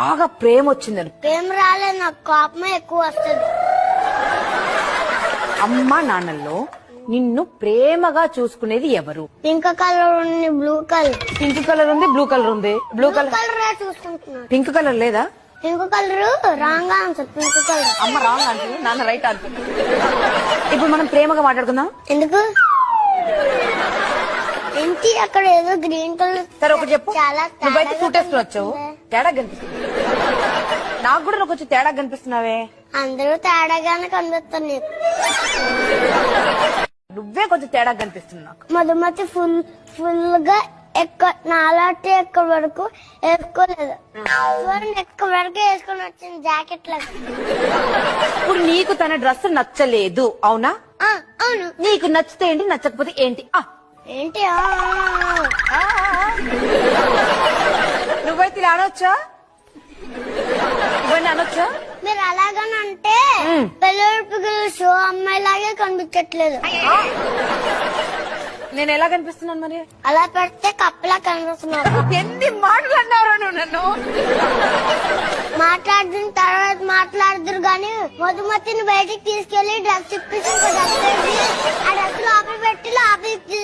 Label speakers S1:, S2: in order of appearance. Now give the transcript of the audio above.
S1: బాగా ప్రేమ వచ్చిందని.
S2: ప్రేమ రాలేదు, నాకు కోపమే ఎక్కువ వస్తుంది.
S1: అమ్మా నాన్నల్లో నిన్ను ప్రేమగా చూసుకునేది ఎవరు?
S2: పింక్ కలర్ ఉంది, బ్లూ కలర్.
S1: పింక్ కలర్ ఉంది, బ్లూ కలర్ ఉంది. బ్లూ కలర్
S2: చూసుకుంటున్నాడు.
S1: పింక్ కలర్ లేదా?
S2: Pink colour wrong answer. Pink colour.
S1: అమ్మ రాంగ్ ఆన్సర్, నాన్న రైట్ ఆన్సర్. ఇప్పుడు మనం ప్రేమగా మాట్లాడుకుందాం.
S2: ఎందుకు ఏంటి అక్కడ ఏదో గ్రీన్ కలర్?
S1: సరే ఒకటి చెప్పు.
S2: చాలా
S1: నువ్వైతే టూటెస్ట్ వచ్చావు, తేడా కనిపిస్తుంది. నాకు కూడా నువ్వు కొంచెం తేడా కనిపిస్తున్నావే.
S2: అందరూ తేడాగానే కనిపిస్తారు నీకు.
S1: నువ్వే కొంచెం తేడా కనిపిస్తుంది నాకు.
S2: మధుమతి ఫుల్ గా నాలాంటి ఎక్కడ వరకు వేసుకోలేదు. ఎక్కడ వరకు వేసుకొని వచ్చింది జాకెట్ లాగా.
S1: ఇప్పుడు నీకు తన డ్రెస్ నచ్చలేదు అవునా?
S2: అవును.
S1: నీకు నచ్చితే ఏంటి, నచ్చకపోతే ఏంటి?
S2: ఏంటి
S1: నువ్వైతే ఇలా అనొచ్చా? ఇవన్నీ అనొచ్చా?
S2: మీరు అలాగనంటే పెళ్ళి పిల్లలు షో అమ్మాయిలాగే కనిపించట్లేదు.
S1: నేను ఎలా కనిపిస్తున్నాను మరి?
S2: అలా పెడితే కప్పలా కనిపిస్తున్నారు.
S1: ఎన్ని మాటలు అన్నారో నువ్వు నన్ను.
S2: మాట్లాడిన తర్వాత మాట్లాడదురు గాని మధుమతిని బయటికి తీసుకెళ్లి డ్రగ్స్ ఇప్పించి ఆ డ్రగ్స్ లోపల పెట్టి లోపలికి